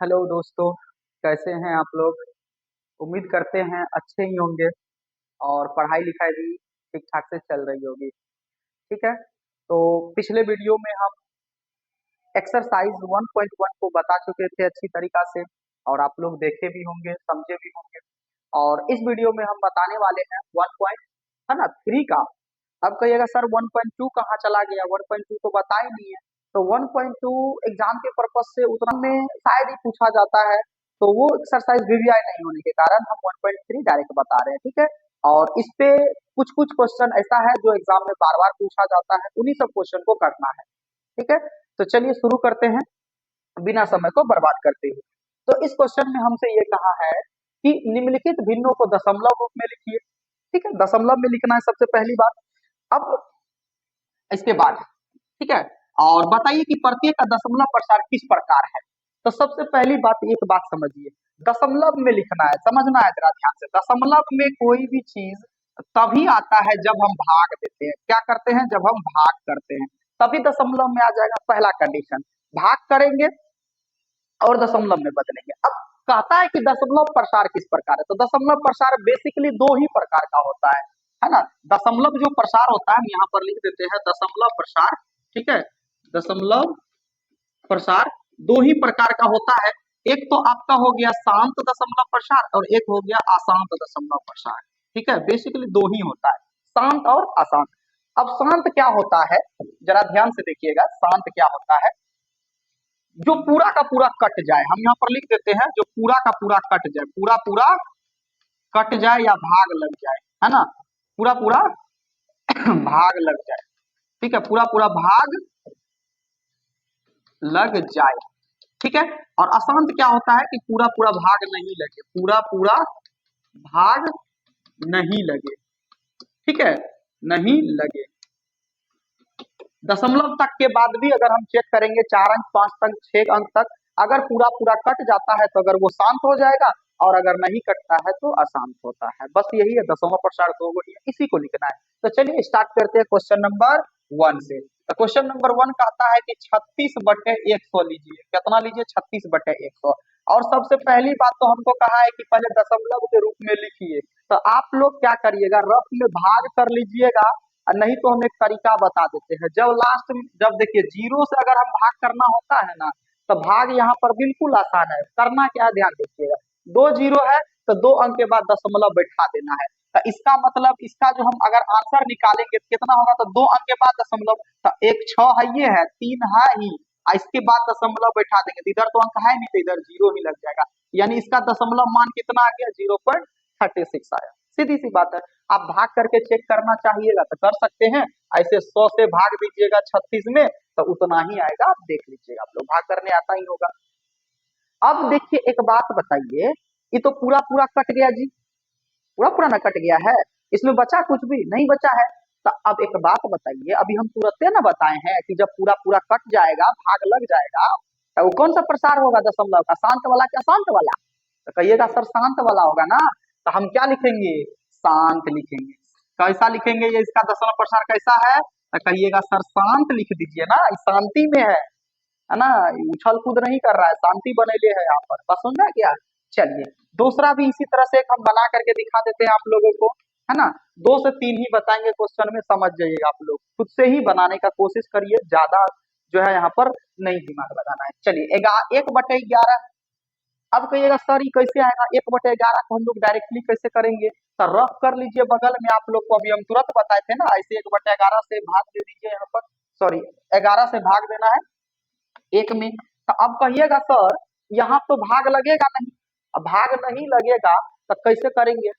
Hello दोस्तों। कैसे हैं आप लोग? उम्मीद करते हैं अच्छे ही होंगे और पढ़ाई लिखाई भी ठीक ठाक से चल रही होगी। ठीक है। तो पिछले वीडियो में हम एक्सरसाइज 1.1 को बता चुके थे अच्छी तरीका से, और आप लोग देखे भी होंगे, समझे भी होंगे। और इस वीडियो में हम बताने वाले हैं 1 पॉइंट, है ना, 3 का। अब कहिएगा सर 1.2 कहाँ चला गया, 1.2 तो बता ही नहीं है। तो 1.2 एग्जाम के पर्पज से उतना में शायद ही पूछा जाता है, तो वो एक्सरसाइज वीवीआई नहीं होने के कारण हम 1.3 डायरेक्ट बता रहे हैं। ठीक है। और इस पे कुछ कुछ क्वेश्चन ऐसा है जो एग्जाम में बार बार पूछा जाता है, उन्हीं सब क्वेश्चन को करना है। ठीक है। तो चलिए शुरू करते हैं बिना समय को बर्बाद करते हुए। तो इस क्वेश्चन में हमसे ये कहा है कि निम्नलिखित भिन्नों को दशमलव रूप में लिखिए। ठीक है, दशमलव में लिखना है सबसे पहली बात। अब इसके बाद, ठीक है, और बताइए कि प्रत्येक का दशमलव प्रसार किस प्रकार है। तो सबसे पहली बात, एक बात समझिए, दशमलव में लिखना है, समझना है जरा ध्यान से। दशमलव में कोई भी चीज तभी आता है जब हम भाग देते हैं। क्या करते हैं? जब हम भाग करते हैं तभी दशमलव में आ जाएगा, पहला कंडीशन। भाग करेंगे और दशमलव में बदलेंगे। अब कहता है कि दशमलव प्रसार किस प्रकार है, तो दशमलव प्रसार बेसिकली दो ही प्रकार का होता है ना। दशमलव जो प्रसार होता है, हम यहाँ पर लिख देते हैं दशमलव प्रसार। ठीक है, दशमलव प्रसार दो ही प्रकार का होता है। एक तो आपका हो गया शांत दशमलव प्रसार और एक हो गया अशांत दशमलव प्रसार। ठीक है, बेसिकली दो ही होता है, शांत और अशांत। अब शांत क्या होता है, जरा ध्यान से देखिएगा, शांत क्या होता है? जो पूरा का पूरा कट जाए, हम यहाँ पर लिख देते हैं जो पूरा का पूरा कट जाए, पूरा पूरा कट जाए या भाग लग जाए, है ना, पूरा पूरा भाग लग जाए। ठीक है, पूरा पूरा भाग लग जाए। ठीक है। और अशांत क्या होता है कि पूरा पूरा भाग नहीं लगे, पूरा पूरा भाग नहीं लगे। ठीक है, नहीं लगे। दशमलव तक के बाद भी अगर हम चेक करेंगे, 4 अंक, 5 अंक, 6 अंक तक, अगर पूरा पूरा कट जाता है तो अगर वो शांत हो जाएगा, और अगर नहीं कटता है तो अशांत होता है। बस यही है, दशमलव प्रसार दो ही है, इसी को लिखना है। तो चलिए स्टार्ट करते हैं क्वेश्चन नंबर 1 से। तो क्वेश्चन नंबर 1 कहता है कि 36/100 लीजिए। कितना लीजिए? 36/100। और सबसे पहली बात तो हमको कहा है कि पहले दशमलव के रूप में लिखिए। तो आप लोग क्या करिएगा, रफ में भाग कर लीजिएगा, और नहीं तो हम एक तरीका बता देते हैं। जब लास्ट में, जब देखिए जीरो से अगर हम भाग करना होता है ना, तो भाग यहाँ पर बिल्कुल आसान है। करना क्या है, ध्यान देखिएगा, दो जीरो है तो 2 अंक के बाद दशमलव बैठा देना है। तो इसका मतलब, इसका जो हम अगर आंसर निकालेंगे तो कितना होगा, तो 2 अंक के बाद दशमलव, तो एक 6 है, ये है 3 है ही, और इसके बाद दशमलव बैठा देंगे तो इधर तो अंक है नहीं, तो इधर जीरो ही लग जाएगा। यानी इसका दशमलव मान कितना आ गया? 0.36 आया। सीधी सी बात है। आप भाग करके चेक करना चाहिएगा तो कर सकते हैं, ऐसे 100 से भाग दीजिएगा 36 में तो उतना ही आएगा। आप देख लीजिएगा, आप लोग भाग करने आता ही होगा। अब देखिए एक बात बताइए, ये तो पूरा पूरा कट गया जी, पूरा पूरा ना कट गया है, इसमें बचा कुछ भी नहीं बचा है। तो अब एक बात बताइए, अभी हम तुरंत ना बताए हैं कि जब पूरा पूरा कट जाएगा, भाग लग जाएगा, तो वो कौन सा प्रसार होगा दशमलव का, शांत वाला क्या अशांत वाला? तो कहिएगा सर शांत वाला होगा ना। तो हम क्या लिखेंगे? शांत लिखेंगे। कैसा लिखेंगे? ये इसका दशमलव प्रसार कैसा है, तो कहिएगा सर शांत लिख दीजिए ना, ये शांति में है ना, उछल कूद नहीं कर रहा है, शांति बनेले है यहाँ पर। बस समझा क्या? चलिए दूसरा भी इसी तरह से एक हम बना करके दिखा देते हैं आप लोगों को, है ना। 2 से 3 ही बताएंगे क्वेश्चन में, समझ जाइएगा आप लोग, खुद से ही बनाने का कोशिश करिए, ज्यादा जो है यहाँ पर नहीं दिमाग लगाना है। चलिए 1/11। अब कहिएगा सर ये कैसे आएगा 1/11 को हम लोग डायरेक्टली कैसे करेंगे? तो रफ कर लीजिए बगल में, आप लोग को अभी हम तुरंत बताए थे ना, ऐसे 1/11 से भाग दे दीजिए यहाँ पर, सॉरी 11 से भाग देना है एक में। तो अब कहिएगा सर यहाँ तो भाग लगेगा नहीं, अब भाग नहीं लगेगा तो कैसे करेंगे?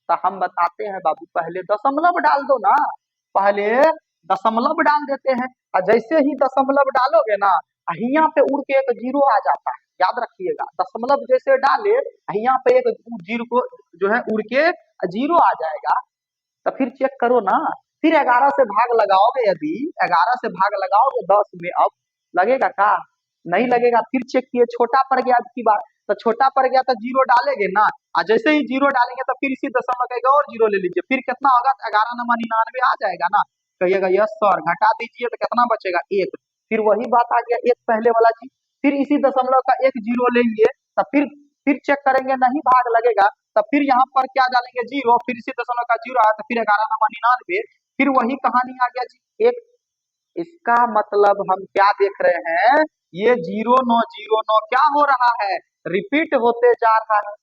तो हम बताते हैं बाबू, पहले दशमलव डाल दो ना, पहले दशमलव डाल देते हैं, और जैसे ही दशमलव डालोगे ना, यहाँ पे उड़ के एक जीरो आ जाता है, याद रखिएगा। दशमलव जैसे डाले, यहाँ पे एक जीरो को जो है उड़ के जीरो आ जाएगा। तो फिर चेक करो ना, फिर 11 से भाग लगाओगे, यदि 11 से भाग लगाओगे 10 में, अब लगेगा का? नहीं लगेगा। फिर चेक किए, छोटा पड़ गया अब की बार, तो छोटा पड़ गया तो जीरो डालेंगे ना, और जैसे ही जीरो डालेंगे तो फिर इसी दशमलव का एक और जीरो ले लीजिए, फिर कितना होगा? 11×9 = 99 आ जाएगा ना। कहिएगा यस सर, घटा दीजिए तो कितना बचेगा? 1। फिर वही बात आ गया, एक पहले वाला जी, फिर इसी दशमलव का एक जीरो लेंगे, तो फिर चेक करेंगे नहीं भाग लगेगा, तो फिर यहाँ पर क्या डालेंगे जीरो, फिर इसी दशमलव का जीरो आया, तो फिर 11×9 = 99, फिर वही कहानी आ गया जी एक। इसका मतलब हम क्या देख रहे हैं, ये 0909 क्या हो रहा है, रिपीट होते जा रहा है।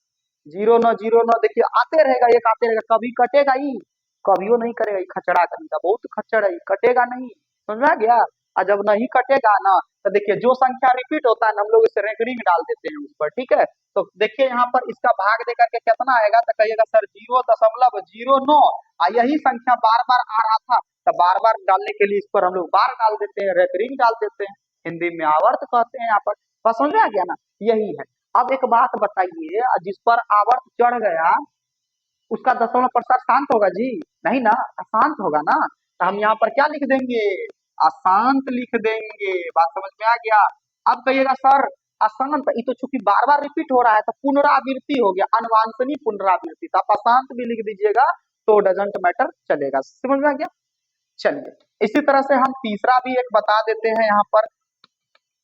0909 देखिए आते रहेगा, एक आते रहेगा, कभी कटेगा ही, कभियो नहीं करेगा, ये खचड़ा करेगा, बहुत खच्चड़ है, कटेगा नहीं, समझ में आ गया। और जब नहीं कटेगा ना, तो देखिए जो संख्या रिपीट होता है ना, हम लोग इसे रेकरिंग डाल देते हैं उस पर, ठीक है। तो देखिए यहाँ पर इसका भाग दे करके कितना आएगा, तो कहिएगा सर 0.09, यही संख्या बार बार आ रहा था, तो बार बार डालने के लिए इस पर हम लोग बार डाल देते हैं, रेकरिंग डाल देते हैं, हिंदी में आवर्त कहते हैं यहाँ पर। बस समझ में आ गया ना, यही है। अब एक बात बताइए, जिस पर आवर्त चढ़ गया उसका दशमलव प्रसार शांत होगा जी, नहीं ना, अशांत होगा ना, तो हम यहाँ पर क्या लिख देंगे, अशांत लिख देंगे। बात समझ में आ गया। अब कहिएगा सर अशांत, ये तो चूंकि बार बार रिपीट हो रहा है तो पुनरावृत्ति हो गया, अनवांछनीय पुनरावृत्ति, तो आप अशांत भी लिख दीजिएगा तो डजेंट मैटर, चलेगा, समझ में आ गया। चलिए इसी तरह से हम तीसरा भी एक बता देते हैं यहाँ पर,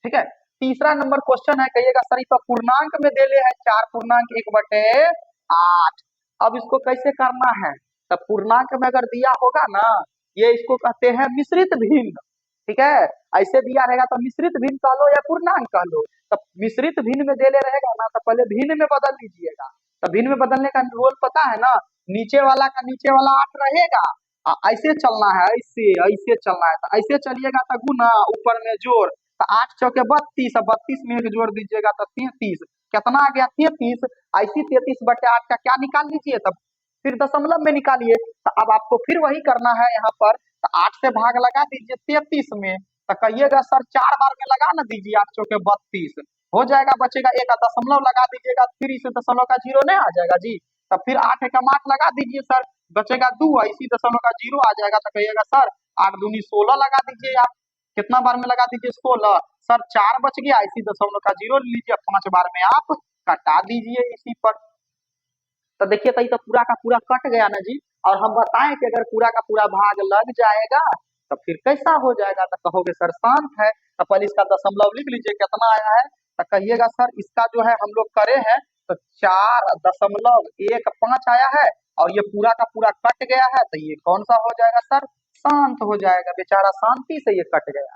ठीक है। तीसरा नंबर क्वेश्चन है, कहिएगा सर ये तो पूर्णांक में दे ले है 4/1/8, अब इसको कैसे करना है, तब पूर्णांक में अगर दिया होगा ना, ये इसको कहते हैं मिश्रित भिन्न, ठीक है। ऐसे दिया रहेगा तो मिश्रित भिन्न कह लो या पूर्णांक कह लो, तब मिश्रित भिन्न में दे ले रहेगा ना, तो पहले भिन्न में बदल लीजिएगा। तो भिन्न में बदलने का रोल पता है ना, नीचे वाला का नीचे वाला 8 रहेगा, ऐसे चलना है, ऐसे ऐसे चलना है, तो ऐसे चलिएगा तो गुना, ऊपर में जोड़, तो 8×4 = 32, अब 32 में एक जोड़ दीजिएगा तो 33, कितना आ गया 33, ऐसी 33/8 का क्या निकाल लीजिए, तब फिर दशमलव में निकालिए। तो अब आपको फिर वही करना है यहाँ पर, तो 8 से भाग लगा दीजिए 33 में, तो कहिएगा सर 4 बार में लगा ना दीजिए, 8×4 = 32 हो जाएगा, बचेगा एक, दशमलव लगा दीजिएगा, फिर इसे दशमलव का जीरो नहीं आ जाएगा जी, तब फिर 8×8 लगा दीजिए सर, बचेगा 2, इसी दशमलव का जीरो आ जाएगा, तो कहिएगा सर 8×2 = 16 लगा दीजिए आप, कितना बार में लगा दीजिए 16, सर 4 बच गया, इसी दशमलव का जीरो लीजिए, 5 बार में आप कटा दीजिए इसी पर। तो देखिए तो ये तो पूरा का पूरा कट गया ना जी, और हम बताएं कि अगर पूरा का पूरा भाग लग जाएगा तो फिर कैसा हो जाएगा, तो कहोगे सर शांत है, तो पहले इसका दशमलव लिख लीजिए कितना आया है, तो कहिएगा सर इसका जो है हम लोग करे हैं तो 4.15 आया है, और ये पूरा का पूरा कट गया है, तो ये कौन सा हो जाएगा सर, शांत हो जाएगा, बेचारा शांति से ये कट गया,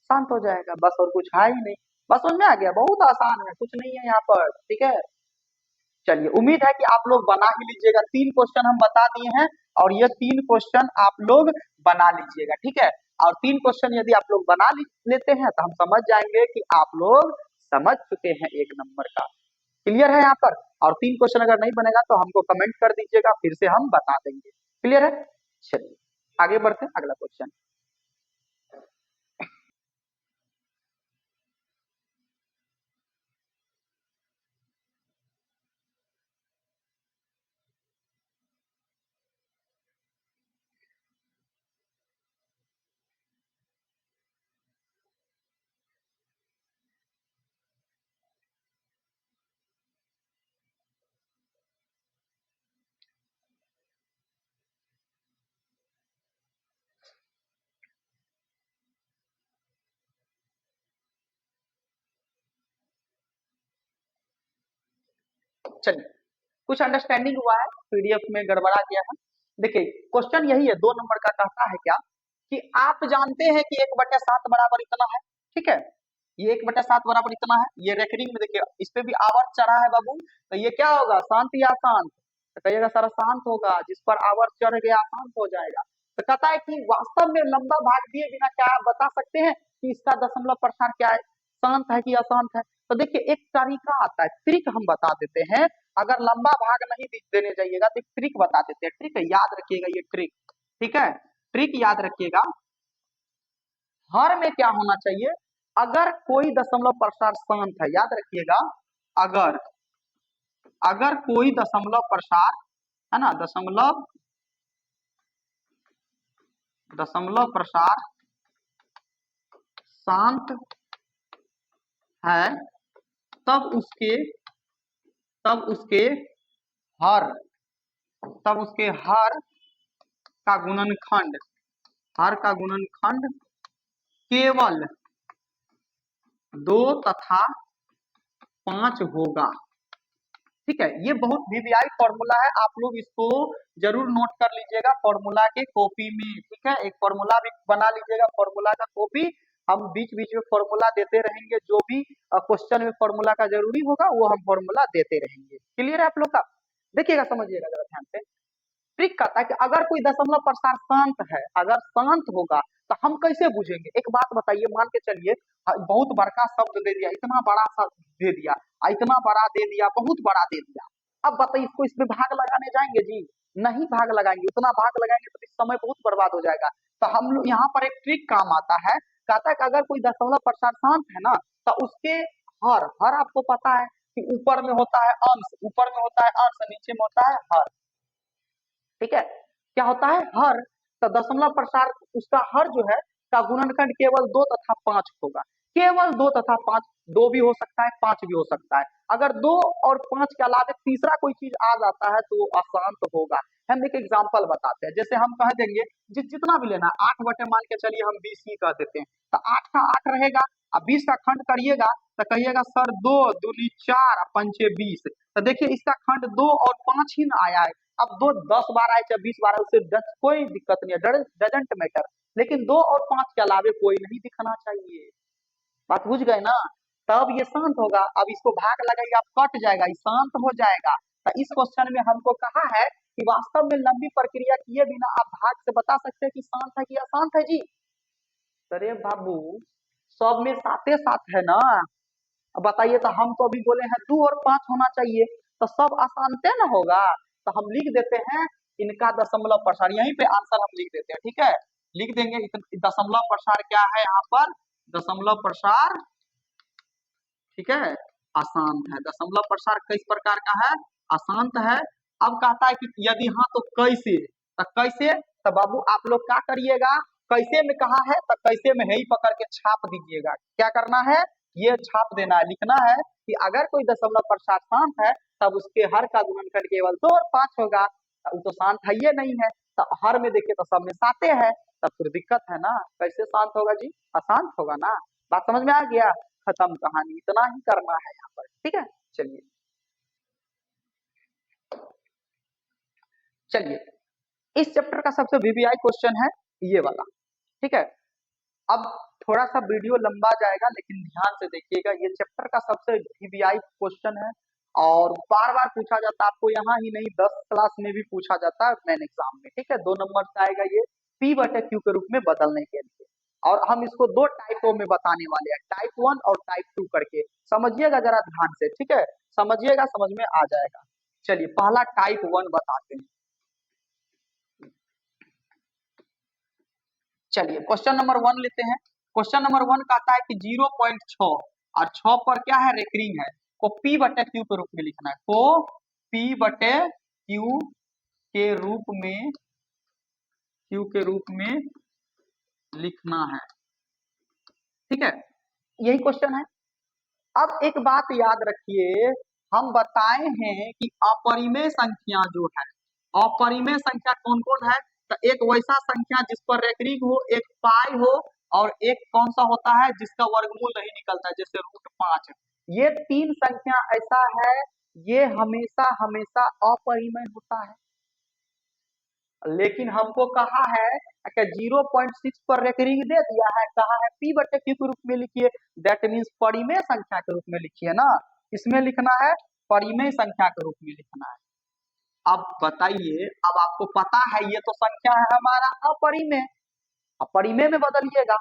शांत हो जाएगा, बस और कुछ है ही नहीं। बस समझ में आ गया, बहुत आसान है, कुछ नहीं है यहाँ पर, ठीक है। चलिए उम्मीद है कि आप लोग बना ही लीजिएगा, 3 क्वेश्चन हम बता दिए हैं, और ये 3 क्वेश्चन आप लोग बना लीजिएगा, ठीक है। और 3 क्वेश्चन यदि आप लोग बना लेते हैं तो हम समझ जाएंगे कि आप लोग समझ चुके हैं 1 नंबर का, क्लियर है यहाँ पर। और 3 क्वेश्चन अगर नहीं बनेगा तो हमको कमेंट कर दीजिएगा, फिर से हम बता देंगे, क्लियर है। चलिए आगे बढ़ते हैं, अगला क्वेश्चन। चलिए कुछ अंडरस्टैंडिंग हुआ है, पीडीएफ में गड़बड़ा गया है। देखिए क्वेश्चन यही है, 2 नंबर का कहता है क्या, कि आप जानते हैं कि 1/7 बराबर इतना है, ठीक है। ये 1/7 बराबर इतना है, ये रेकरिंग में देखिए इस पे भी आवर्त चढ़ा है बाबू, तो ये क्या होगा, शांत या अशांत, तो कहिएगा सर शांत होगा, जिस पर आवर्त चढ़ गया शांत हो जाएगा। तो कहता है कि वास्तव में लंबा भाग दिए बिना क्या आप बता सकते हैं कि इसका दशमलव प्रसार क्या है, शांत है कि अशांत है। तो देखिए एक तरीका आता है, ट्रिक हम बता देते हैं, अगर लंबा भाग नहीं देने जाइएगा तो एक ट्रिक बता देते हैं, ट्रिक याद रखिएगा ये ट्रिक, ठीक है। ट्रिक याद रखिएगा, हर में क्या होना चाहिए, अगर कोई दशमलव प्रसार शांत है, याद रखिएगा, अगर अगर कोई दशमलव प्रसार है ना, दशमलव दशमलव प्रसार शांत है, तब उसके तब उसके हर तब उसके का गुणनखंड हर का गुणनखंड केवल 2 तथा 5 होगा। ठीक है, ये बहुत वीवीआई फॉर्मूला है, आप लोग इसको जरूर नोट कर लीजिएगा फॉर्मूला के कॉपी में। ठीक है, एक फॉर्मूला भी बना लीजिएगा फॉर्मूला का कॉपी। हम बीच बीच में फॉर्मूला देते रहेंगे, जो भी क्वेश्चन में फॉर्मूला का जरूरी होगा वो हम फॉर्मूला देते रहेंगे। क्लियर है आप लोग का? देखिएगा, समझिएगा जरा ध्यान से। ट्रिक कहता है कि अगर कोई दशमलव प्रसार शांत है, अगर शांत होगा तो हम कैसे बुझेंगे? एक बात बताइए, मान के चलिए बहुत बड़का शब्द दे दिया, इतना बड़ा शब्द दे दिया, इतना बड़ा दे दिया, बहुत बड़ा दे दिया। अब बताइए इसको इसमें भाग लगाने जाएंगे जी? नहीं भाग लगाएंगे, उतना भाग लगाएंगे तो इस समय बहुत बर्बाद हो जाएगा। तो हम लोग यहाँ पर एक ट्रिक काम आता है, कहता है कि अगर कोई दशमलव प्रसार शांत है ना, तो उसके हर हर आपको पता है कि ऊपर में होता है अंश, ऊपर में होता है अंश, नीचे में होता है हर। ठीक है, क्या होता है हर। तो दशमलव प्रसार उसका हर जो है का गुणनखंड केवल 2 तथा 5 होगा। केवल 2 तथा 5, 2 भी हो सकता है 5 भी हो सकता है। अगर 2 और 5 के अलावा तीसरा कोई चीज आ जाता है तो वो अशांत होगा। हम एक एग्जांपल बताते हैं, जैसे हम कह देंगे जितना भी लेना 8 बटे मान के चलिए हम 20 ही कह देते हैं, तो 8 का 8 रहेगा, अब 20 का खंड करिएगा तो कहिएगा सर 2 दूनी 4 पंचे 20। तो देखिए इसका खंड 2 और 5 ही ना आया है। अब 2 10 बार आए चाहे 20 बार आए, उससे कोई दिक्कत नहीं है, डजेंट मैटर। लेकिन 2 और 5 के अलावे कोई नहीं दिखना चाहिए। बात बुझ गए ना? तब ये शांत होगा। अब इसको भाग लगाइए, आप कट जाएगा, ये शांत हो जाएगा। तो इस क्वेश्चन में हमको कहा है कि वास्तव में लंबी प्रक्रिया किए बिना आप भाग से बता सकते हैं कि शांत है कि अशांत है जी? अरे बाबू, सब में साथे साथ है ना। अब बताइए, तो हम तो अभी बोले हैं 2 और 5 होना चाहिए, तो सब अशांत ना होगा। तो हम लिख देते हैं इनका दशमलव प्रसार, यहीं पे आंसर हम लिख देते हैं। ठीक है, लिख देंगे दशमलव प्रसार क्या है यहाँ पर, दशमलव प्रसार। ठीक है, अशांत है। दशमलव प्रसार किस प्रकार का है? अशांत है। अब कहता है कि यदि हाँ तो कैसे? तो कैसे? तो बाबू आप लोग क्या करिएगा, कैसे में कहा है तो कैसे में है ही पकड़ के छाप दीजिएगा। क्या करना है? ये छाप देना है, लिखना है कि अगर कोई दशमलव प्रसार शांत है तब उसके हर का गुणनखंड केवल 2 और 5 होगा। तो वो तो शांत है, ये नहीं है। तो हर में देखिए तो सब में साते है, तब फिर दिक्कत है ना। कैसे शांत होगा जी? अशांत होगा ना। बात समझ में आ गया? खत्म कहानी, इतना ही करना है यहाँ पर। ठीक है, चलिए चलिए, इस चैप्टर का सबसे वीवीआई क्वेश्चन है ये वाला। ठीक है, अब थोड़ा सा वीडियो लंबा जाएगा लेकिन ध्यान से देखिएगा, ये चैप्टर का सबसे वीवीआई क्वेश्चन है और बार बार पूछा जाता है आपको, यहाँ ही नहीं 10 क्लास में भी पूछा जाता है मेन एग्जाम में। ठीक है, 2 नंबर से आएगा ये, पी बटे क्यू के रूप में बदलने के लिए। और हम इसको 2 टाइपों में बताने वाले हैं, टाइप 1 और टाइप 2 करके। समझिएगा जरा ध्यान से। ठीक है, समझिएगा, समझ में आ जाएगा। चलिए पहला टाइप 1 बताते हैं। चलिए क्वेश्चन नंबर 1 लेते हैं। क्वेश्चन नंबर 1 कहता है कि 0.6 और 6 पर क्या है, रेकरिंग है, को पी बटे क्यू के रूप में लिखना है। को पी बटे क्यू के रूप में, क्यू के रूप में लिखना है। ठीक है, यही क्वेश्चन है। अब एक बात याद रखिए, हम बताए हैं कि अपरिमेय संख्या जो है, अपरिमेय संख्या कौन कौन है? तो एक वैसा संख्या जिस पर रेकरिंग हो, एक पाई हो, और एक कौन सा होता है जिसका वर्गमूल नहीं निकलता है, जैसे √5। ये 3 संख्या ऐसा है, ये हमेशा हमेशा अपरिमेय होता है। लेकिन हमको कहा है कि 0.6 पर रेकरिंग दे दिया है, कहा है पी बटे क्यू के रूप में लिखिए, दैट मीन्स परिमेय संख्या के रूप में लिखिए ना। इसमें लिखना है परिमेय संख्या के रूप में लिखना है। अब बताइए, अब आपको पता है ये तो संख्या है हमारा अपरिमेय, अब परिमेय में बदलिएगा।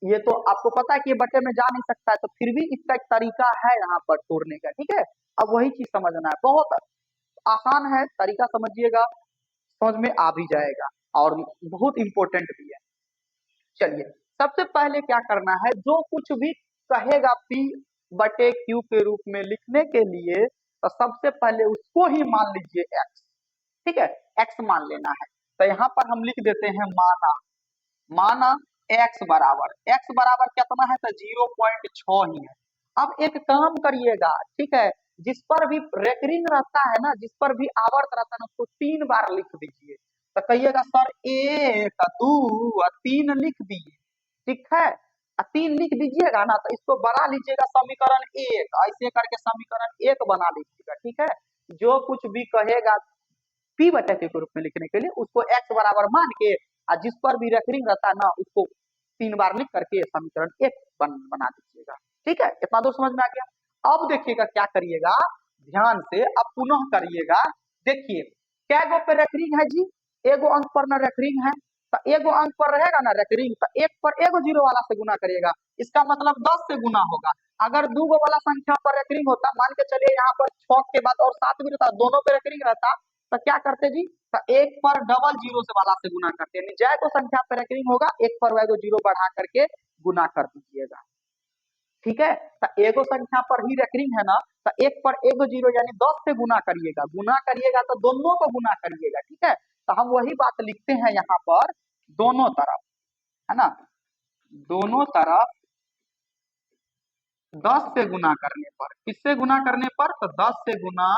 ये तो आपको पता है कि ये बटे में जा नहीं सकता है, तो फिर भी इसका एक तरीका है यहाँ पर तोड़ने का। ठीक है, अब वही चीज समझना है, बहुत आसान है, तरीका समझिएगा, समझ में आ भी जाएगा और बहुत इंपॉर्टेंट भी है। चलिए सबसे पहले क्या करना है, जो कुछ भी कहेगा पी बटे क्यू के रूप में लिखने के लिए, तो सबसे पहले उसको ही मान लीजिए एक्स। ठीक है, एक्स मान लेना है। तो यहाँ पर हम लिख देते हैं माना, माना एक्स बराबर कितना है, तो 0.6 ही है। अब एक काम करिएगा, ठीक है, जिस पर भी रेकरिंग रहता है ना, जिस पर भी आवर्त रहता है ना, उसको 3 बार लिख दीजिए। तो कहिएगा सर 1 2 3 लिख दिए। ठीक है, तीन लिख दीजिएगा ना तो इसको बना लीजिएगा समीकरण एक, ऐसे करके समीकरण एक बना लीजिएगा। ठीक है, जो कुछ भी कहेगा पी बटे के रूप में लिखने के लिए उसको एक्स बराबर मान के और जिस पर भी रेफरिंग रहता है ना उसको 3 बार लिख करके समीकरण एक बना दीजिएगा। ठीक है, इतना तो समझ में आ गया। अब देखिएगा क्या करिएगा, ध्यान से अब पुनः करिएगा। देखिए क्या गो पे रेफरिंग है जी, एगो अंक पर ना रेफरिंग है, तो एगो अंक पर रहेगा ना रेकरिंग, तो एक पर एगो जीरो वाला से गुना करिएगा, इसका मतलब 10 से गुना होगा। अगर दो गो वाला संख्या पर रेकरिंग होता, मान के चलिए यहाँ पर 6 के बाद और 7 भी रहता, दोनों पे रेकरिंग रहता, तो क्या करते जी, तो एक पर डबल जीरो से वाला से गुना करते हैं, जय को संख्या पर रेकरिंग होगा एक पर वह जीरो बढ़ा करके गुना कर दीजिएगा। ठीक है, तो एगो संख्या पर ही रेकरिंग है ना, तो एक पर एगो जीरो यानी 10 से गुना करिएगा तो दोनों को गुना करिएगा। ठीक है, तो हम वही बात लिखते हैं यहाँ पर, दोनों तरफ है ना, दोनों तरफ 10 से गुना करने पर, किससे गुना करने पर, तो 10 से गुना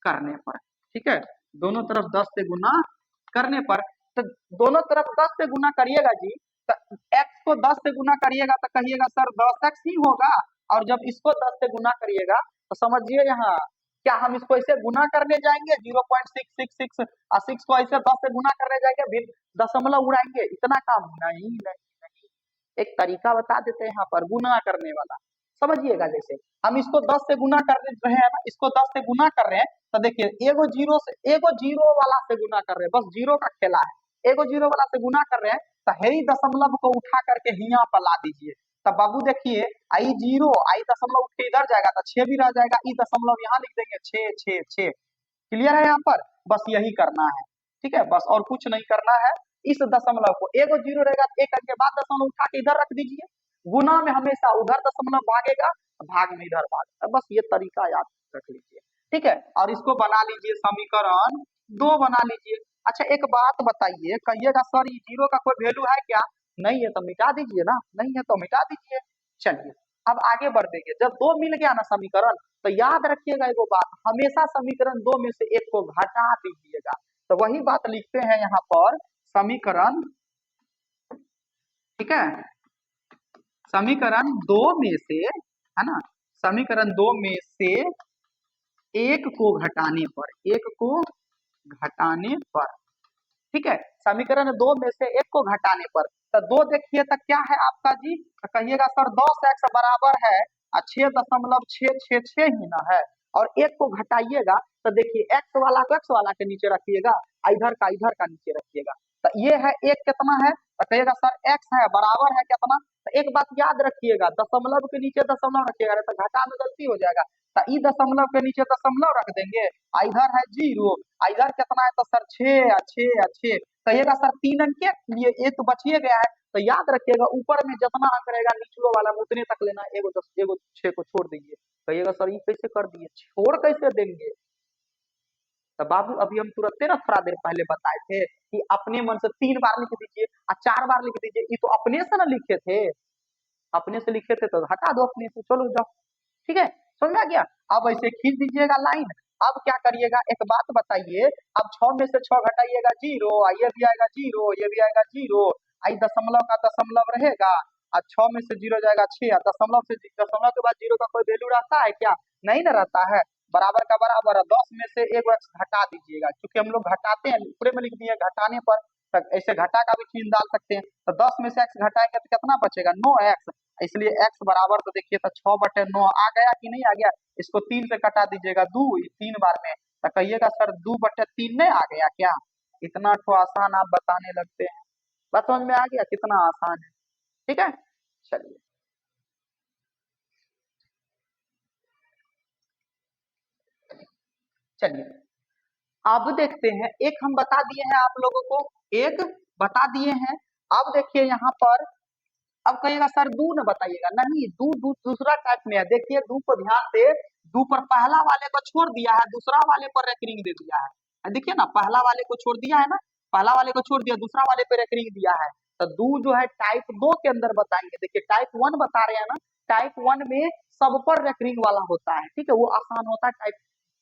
करने पर। ठीक है, दोनों तरफ 10 से गुना करने पर, तो दोनों तरफ 10 से गुना करिएगा जी, तो x को 10 से गुना करिएगा तो कहिएगा सर 10x ही होगा, और जब इसको 10 से गुना करिएगा तो समझिए यहाँ क्या हम इसको ऐसे गुना करने जाएंगे 0.666 और 6 को ऐसे 10 से गुना करने जाएंगे, फिर दशमलव उड़ाएंगे, इतना काम नहीं नहीं नहीं। एक तरीका बता देते हैं यहाँ पर गुना करने वाला, समझिएगा। जैसे हम इसको 10 से गुना कर रहे हैं ना, इसको 10 से गुना कर रहे हैं, तो देखिए एगो जीरो वाला से गुना कर रहे हैं, बस जीरो का खेला है, एगो जीरो वाला से गुना कर रहे हैं, तो है ही दशमलव को उठा करके यहाँ पर ला दीजिए, तब बाबू देखिए आई जीरो आई दशमलव उठ के इधर जाएगा तो 6 भी रह जाएगा, ई दशमलव यहाँ लिख देंगे 6 6 6। क्लियर है यहाँ पर, बस यही करना है। ठीक है, बस और कुछ नहीं करना है। इस दशमलव को एगो जीरो रहेगा तो एक के बाद दशमलव उठा के इधर रख दीजिए, गुना में हमेशा उधर दशमलव भागेगा, भाग में इधर भागेगा, बस ये तरीका याद रख लीजिए। ठीक है, और इसको बना लीजिए समीकरण 2 बना लीजिए। अच्छा एक बात बताइए, कहिएगा सर ये जीरो का कोई वैल्यू है क्या, नहीं है तो मिटा दीजिए ना, नहीं है तो मिटा दीजिए। चलिए अब आगे बढ़ देंगे, जब 2 मिल गया ना समीकरण, तो याद रखिएगा एगो बात, हमेशा समीकरण 2 में से एक को घटा दीजिएगा। तो वही बात लिखते हैं यहाँ पर, समीकरण, ठीक है, समीकरण 2 में से, है ना, समीकरण 2 में से एक को घटाने पर, एक को घटाने पर, ठीक है, समीकरण 2 में से एक को घटाने पर, तो 2 देखिए तो क्या है आपका जी, तो कहिएगा सर 10x बराबर है 6.666 ही ना है, और एक को घटाइएगा तो देखिए x वाला को x वाला के नीचे रखिएगा, इधर का नीचे रखिएगा, तो ये है एक कितना है, तो कहिएगा सर x है बराबर है कितना, तो एक बात याद रखिएगा दशमलव के नीचे दशमलव रखिएगा, तो घटा में गलती हो जाएगा, तो ई दशमलव के नीचे दशमलव रख देंगे, इधर है जीरो, इधर कितना है तो सर 6 कहिएगा सर 3 अंक के लिए एक तो बचिए गया है, तो याद रखिएगा ऊपर में जितना अंक रहेगा निचलो वाला में उतने तक लेना, एगो 10 एगो 6 को छोड़ दीजिए। कहिएगा सर ये कैसे कर दिए, छोड़ कैसे देंगे, तो बाबू अभी हम तुरंत ना थोड़ा देर पहले बताए थे कि अपने मन से 3 बार लिख दीजिए और 4 बार लिख दीजिए, ये तो अपने से ना लिखे थे, अपने से लिखे थे तो हटा दो अपने से, चलो जाओ। ठीक है, समझ में आ गया। अब ऐसे खींच दीजिएगा लाइन। अब क्या करिएगा एक बात बताइए, अब 6 में से 6 घटाइएगा जीरो, ये भी आएगा जीरो, ये भी आएगा जीरो, आई दशमलव का दशमलव रहेगा, और 6 में से जीरो जाएगा 6, दशमलव से दशमलव के बाद जीरो का कोई वैल्यू रहता है क्या, नहीं ना रहता है, बराबर का बराबर है। 10 में से एक एक्स घटा दीजिएगा, क्योंकि हम लोग घटाते हैं, ऊपरे में लिख दिए घटाने पर, तक ऐसे घटा का भी चिन्ह डाल सकते हैं, तो 10 में से एक्स घटाएंगे तो कितना बचेगा 9x, इसलिए x बराबर तो देखिए तो 6/9 आ गया कि नहीं आ गया, इसको 3 से कटा दीजिएगा 2, 3 बार में, तो कहिएगा सर 2/3 नहीं आ गया क्या, इतना तो आसान आप बताने लगते हैं, बात समझ में आ गया कितना आसान है। ठीक है, चलिए चलिए अब देखते हैं, एक हम बता दिए हैं आप लोगों को, एक बता दिए हैं। अब देखिए यहाँ पर, अब कहिएगा सर दू न बताइएगा, नहीं दू दूसरा टाइप में है, देखिए दू को ध्यान से, दू पर पहला वाले को छोड़ दिया है, दूसरा वाले पर रेकरिंग दे दिया है, देखिए ना पहला वाले को छोड़ दिया है ना, पहला वाले को छोड़ दिया, दूसरा वाले पे रेकरिंग दिया है, तो दू जो है टाइप 2 के अंदर बताएंगे। देखिए टाइप 1 बता रहे हैं ना, टाइप 1 में सब पर रेकरिंग वाला होता है, ठीक है, वो आसान होता है, टाइप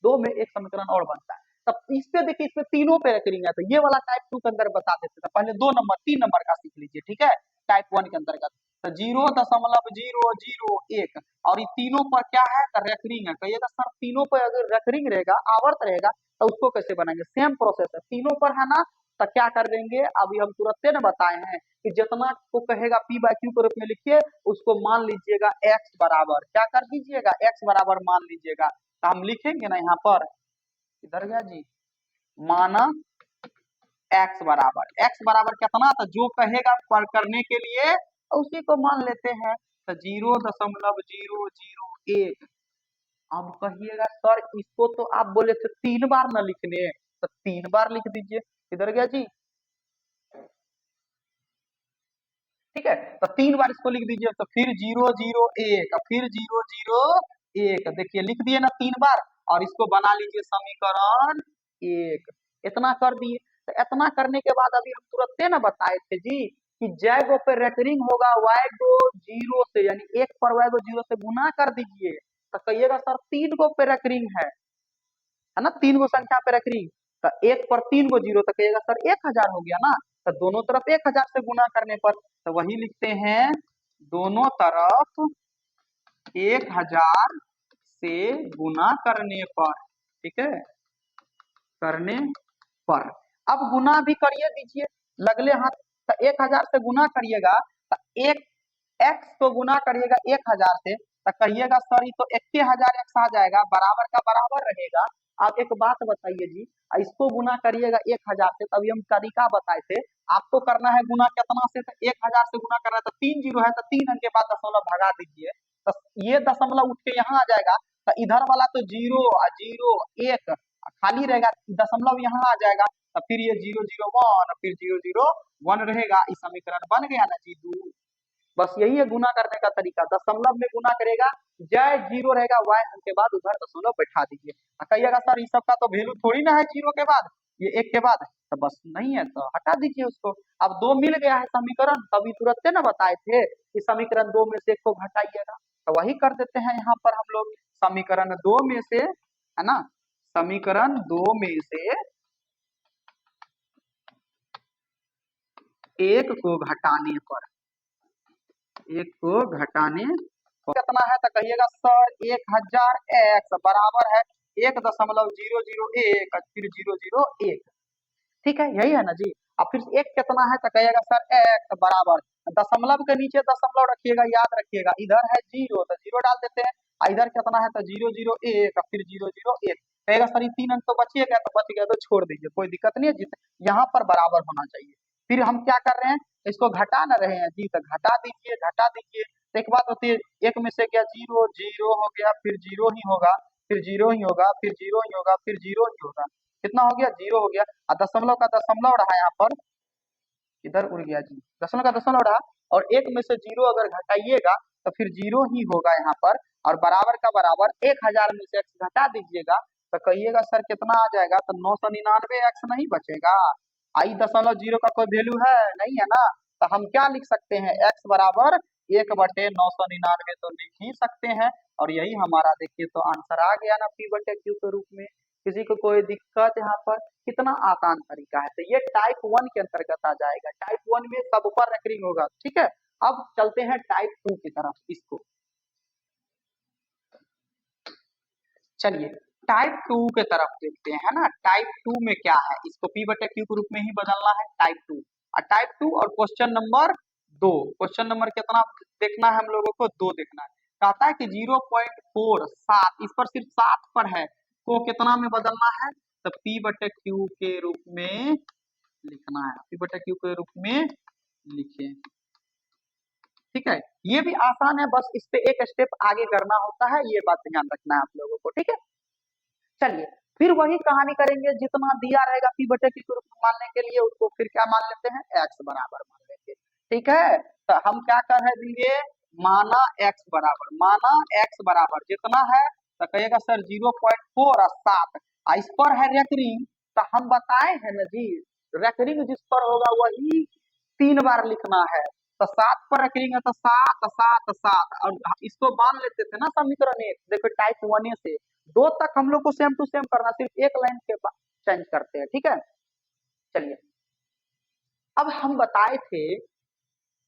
2 में एक समीकरण और बनता है, तब इस पे देखिए, इसमें तीनों पे रेकरिंग है, तो ये वाला टाइप 2 के अंदर बता देते थे, पहले 2 नंबर 3 नंबर का सीख लीजिए। ठीक है, टाइप 1 के अंतर्गत तो 0.001 और ये तीनों पर क्या है तो रेकरिंग है। कहिएगा सर तीनों पर अगर रेकरिंग रहेगा आवर्त रहेगा तो उसको कैसे बनाएंगे, सेम प्रोसेस है, तीनों पर है ना। तो क्या कर देंगे, अभी हम तुरंत न बताए हैं कि जितना को कहेगा पी बाई क्यू के रूप में लिखिए, उसको मान लीजिएगा एक्स बराबर क्या कर दीजिएगा, एक्स बराबर मान लीजिएगा। तो हम लिखेंगे ना यहाँ पर, इधर गया जी, माना एक्स बराबर कितना, तो जो कहेगा पर करने के लिए उसी को मान लेते हैं। तो 0.001। अब कहिएगा सर इसको तो आप बोले थे 3 बार न लिखने, तो 3 बार लिख दीजिए। इधर गया जी, ठीक है, तो 3 बार इसको लिख दीजिए। तो फिर 0.0.1 फिर 0.0.1, देखिए लिख दिए ना 3 बार, और इसको बना लीजिए समीकरण 1। इतना कर दिए। तो इतना करने के बाद अभी हम तुरंत ना बताए थे जी कि जय गो पे रेकरिंग होगा वाई गो जीरो से, यानी 1 पर वाई गो 0 से गुना कर दीजिए। तो कहिएगा सर 3 गो पे रेकरिंग है ना, 3 गो संख्या पे रेकरिंग। तो 1 पर 3 गो 0, तो कहिएगा सर 1000 हो गया ना। तो दोनों तरफ 1000 से गुना करने पर, तो वही लिखते हैं दोनों तरफ 1000 से गुना करने पर, ठीक है, करने पर। अब गुना भी करिए दीजिए लगले हाथ। तो 1000 से गुना करिएगा, तो एक एक्स को गुना करिएगा 1000 से, तो कहिएगा सर ये तो 1000 एक्स आ जाएगा, बराबर का बराबर रहेगा। आप एक बात बताइए जी, इसको गुना करिएगा 1000 से, तभी हम तरीका बताए थे। आपको करना है गुना कितना से, तो 1000 से गुना करना है, तो 3 जीरो है तो 3 अंक के बाद दशमलव भगा दीजिए, तो ये दशमलव उठ के यहाँ आ जाएगा। तो इधर वाला तो 0.0.1 खाली रहेगा, दशमलव यहाँ आ जाएगा। तो फिर ये 0.0.1 फिर 0.0.1 रहेगा। इस समीकरण बन गया ना जी दू। बस यही है गुना करने का तरीका, दशमलव में गुना करेगा, जय जीरो रहेगा वाई के बाद उधर दशमलव बैठा दीजिए। कहिएगा सर इस सब का तो वैल्यू थोड़ी ना है जीरो के बाद, ये 1 के बाद, तो बस नहीं है तो हटा दीजिए उसको। अब 2 मिल गया है समीकरण, तभी तुरंत ना बताए थे कि समीकरण 2 में से 1 को घटाइएगा। तो वही कर देते हैं यहाँ पर हम लोग, समीकरण 2 में से, है ना, समीकरण 2 में से 1 को घटाने पर, 1 को घटाने कितना है, तो कहिएगा सर 1000 एक्स बराबर है 1.001 फिर 0.01, ठीक है, यही है ना जी। अब फिर एक कितना है, तो कहिएगा सर एक्स बराबर, दशमलव के नीचे दशमलव रखिएगा, याद रखिएगा, इधर है जीरो तो जीरो डाल देते हैं, इधर कितना है तो 0.0.1 फिर 0.0.1। कहेगा सर ये 3 अंक तो बचिए गया, तो बच गया तो छोड़ दीजिए, कोई दिक्कत नहीं है जी, यहाँ पर बराबर होना चाहिए। फिर हम क्या कर रहे हैं, इसको घटा ना रहे हैं जी, तो घटा दीजिए घटा दीजिए। तो एक बात होती है, एक में से क्या जीरो जीरो हो गया, फिर जीरो ही होगा, फिर जीरो ही होगा, फिर जीरो ही होगा, फिर जीरो ही होगा, कितना हो गया, जीरो हो गया। और दशमलव का दशमलव रहा यहाँ पर, इधर उड़ गया जी, दशमलव का दशमलव रहा, और एक में से जीरो अगर घटाइएगा तो फिर जीरो ही होगा यहाँ पर, और बराबर का बराबर 1000 में से एक्स घटा दीजिएगा, तो कहिएगा सर कितना आ जाएगा, तो 999 एक्स नहीं बचेगा। आई दशमलव जीरो का कोई वैल्यू है नहीं है ना, तो हम क्या लिख सकते हैं, एक्स बराबर 1/999 तो लिख ही सकते हैं। और यही हमारा देखिए तो आंसर आ गया ना P/Q के रूप में। किसी को कोई दिक्कत यहाँ पर, कितना आसान तरीका है। तो ये टाइप 1 के अंतर्गत आ जाएगा, टाइप 1 में सब पर रेकरिंग होगा, ठीक है। अब चलते हैं टाइप 2 की तरफ, इसको चलिए टाइप 2 के तरफ देखते हैं, है ना। टाइप 2 में क्या है, इसको P/Q के रूप में ही बदलना है, टाइप 2। और टाइप 2 और क्वेश्चन नंबर 2, क्वेश्चन नंबर कितना देखना है हम लोगों को, 2 देखना है। कहता है कि 0.47, इस पर सिर्फ 7 पर है, को कितना में बदलना है, तो P/Q के रूप में लिखना है, P/Q के रूप में लिखे, ठीक है। ये भी आसान है, बस इस पे एक स्टेप आगे करना होता है, ये बात ध्यान रखना है आप लोगों को, ठीक है। चलिए फिर वही कहानी करेंगे, जितना दिया रहेगा P/Q के रूप में मानने के लिए, उसको फिर क्या मान लेते हैं, एक्स बराबर मान लेंगे, ठीक है। तो हम क्या कर रहे देंगे, माना एक्स बराबर, माना एक्स बराबर जितना है, तो कहेगा सर 0.4 और 7, इस पर है रेकरिंग। तो हम बताए हैं ना जी, रेकरिंग जिस पर होगा वही 3 बार लिखना है। तो 7 पर रखेंगे तो 7 7 7, और इसको मान लेते थे ना समीकरण 1, देखो टाइप 1 से 2 तक हम लोग को सेम टू सेम करना, सिर्फ एक लाइन के चेंज करते हैं, ठीक है। चलिए अब हम बताए थे,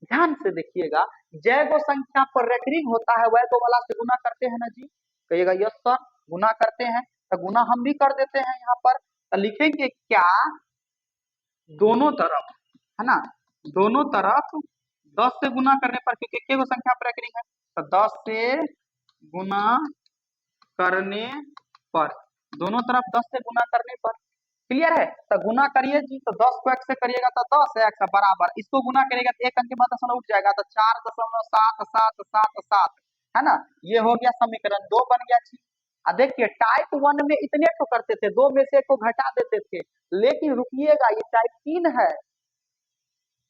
ध्यान से देखिएगा जैव संख्या पर रेकरिंग होता है वैध वाला से गुना करते हैं ना जी, कहिएगा यस सर, गुना करते हैं। तो गुना हम भी कर देते हैं यहाँ पर, तो लिखेंगे क्या, दोनों तरफ, है ना, दोनों तरफ 10 से गुना करने पर, क्योंकि के को संख्या पर रेकरिंग है, तो 10 से गुना करने पर, दोनों तरफ 10 से गुना करने पर, क्लियर है। तो गुना करिए जी, तो 10 को x से करिएगा तो 10 x बराबर, इसको गुना करिएगा तो एक अंक के बाद दशमलव उठ जाएगा, तो 4.77777, है ना, ये हो गया समीकरण 2 बन गया जी। अब देखिए टाइप 1 में इतने को करते थे, 2 में से एक को घटा देते थे, लेकिन रुकिएगा ये टाइप 3 है।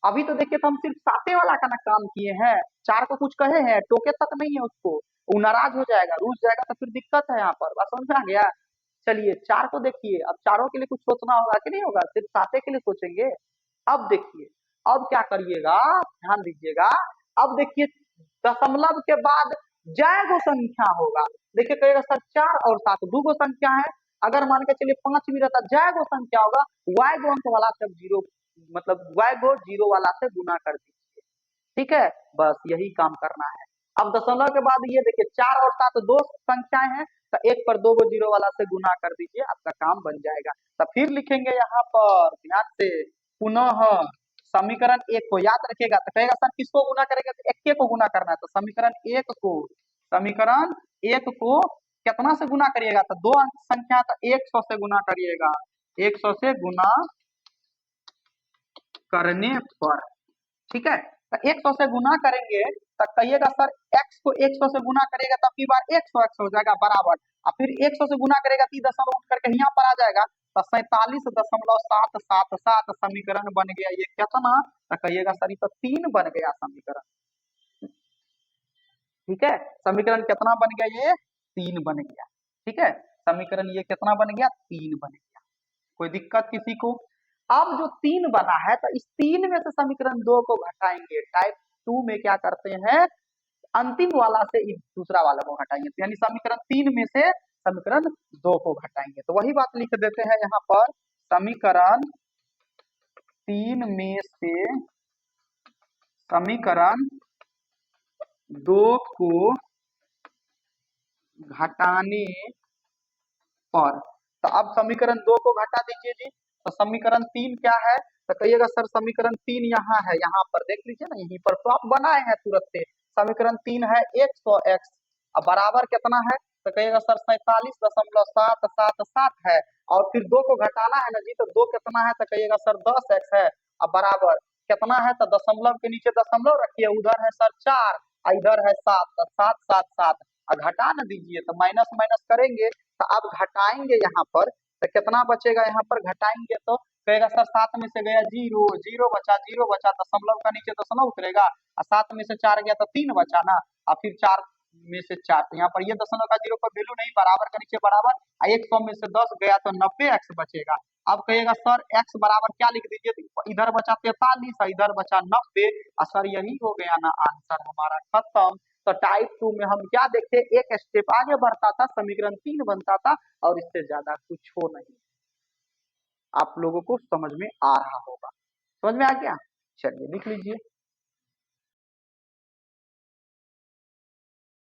अभी तो देखिए तो हम सिर्फ 7 वाला का ना काम किए हैं, 4 को कुछ कहे हैं, टोके तक नहीं है उसको, वो नाराज हो जाएगा, रूस जाएगा, तो फिर दिक्कत है यहाँ पर, बात समझ में आ गया। चलिए 4 को देखिए, अब चारों के लिए कुछ सोचना होगा कि नहीं होगा, सिर्फ 7 के लिए सोचेंगे। अब देखिए, अब क्या करिएगा, ध्यान दीजिएगा, अब देखिए दशमलव के बाद जैव संख्या होगा, देखिए कहेगा सर 4 और 7 दो गो संख्या है, अगर मान के चलिए 5 भी रहता, जैव संख्या होगा, y गो अंक वाला से जीरो, मतलब y गो जीरो वाला से गुना कर दीजिए, ठीक है, बस यही काम करना है। अब दशमलव के बाद ये देखिए 4 और 7 दो संख्याएं हैं, तो एक पर 2 गो जीरो वाला से गुना कर दीजिए, आपका काम बन जाएगा। तो फिर लिखेंगे यहाँ पर ध्यान से, पुनः समीकरण 1 को याद रखिएगा, तो कहेगा सर किसको गुना करेगा, तो 1 को गुना करना है, तो समीकरण 1 को कितना से गुना करिएगा, तो दो अंक संख्या, तो 100 से गुना करिएगा, 100 से गुना करने पर, ठीक है। तो 100 से गुना करेंगे, तो कहिएगा सर x को 100 से गुना करेगा, तब की बार 100 x हो जाएगा बराबर, और फिर 100 से गुना करेगा 3 दशमलव उठ करके यहाँ पर आ जाएगा, तो 47.777 समीकरण बन गया, ये कितना, तो कहिएगा सर ये तो 3 बन गया समीकरण, ठीक है, समीकरण कितना बन गया, ये 3 बन गया, ठीक है, समीकरण ये कितना बन गया, 3 बन गया। कोई दिक्कत किसी को। अब जो 3 बना है, तो इस 3 में से समीकरण 2 को घटाएंगे, टाइप 2 में क्या करते हैं, अंतिम वाला से दूसरा वाला को घटाएंगे, तो यानी समीकरण 3 में से समीकरण 2 को घटाएंगे, तो वही बात लिख देते हैं यहाँ पर, समीकरण 3 में से समीकरण 2 को घटाने पर, तो अब समीकरण 2 को घटा दीजिए जी, तो समीकरण 3 क्या है, तो कहिएगा सर समीकरण 3 यहाँ है, यहाँ पर देख लीजिए ना, यहीं पर तो आप बनाए हैं तुरंत से, समीकरण 3 है 100x, अब बराबर कितना है, तो कहिएगा सर 47.777 है, और फिर 2 को घटाना है ना जी, तो 2 कितना है, तो कहिएगा सर 10x है, अब बराबर कितना है, तो दशमलव के नीचे दशमलव रखिए, उधर है सर 4 और इधर है 7, तो 777, और घटा न दीजिए, तो माइनस माइनस करेंगे, तो अब घटाएंगे यहाँ पर, तो कितना बचेगा, यहाँ पर घटाएंगे तो कहेगा सर 7 में से गया जीरो, जीरो बचा, दशमलव का नीचे दशमलव उतरेगा, और 7 में से 4 गया तो 3 बचा ना, और फिर 4 में से 4, तो यहाँ पर ये दशमलव का जीरो पर वैल्यू नहीं, बराबर का नीचे बराबर, 100 में से 10 गया तो 90x बचेगा। अब कहिएगा सर x बराबर क्या लिख दीजिए, तो इधर बचा 43 और इधर बचा 90, और सर यही हो गया ना आंसर हमारा खत्म। तो टाइप 2 में हम क्या देखते, एक स्टेप आगे बढ़ता था, समीकरण 3 बनता था, और इससे ज्यादा कुछ हो नहीं। आप लोगों को समझ में आ रहा होगा, समझ में आ गया, चलिए लिख लीजिए।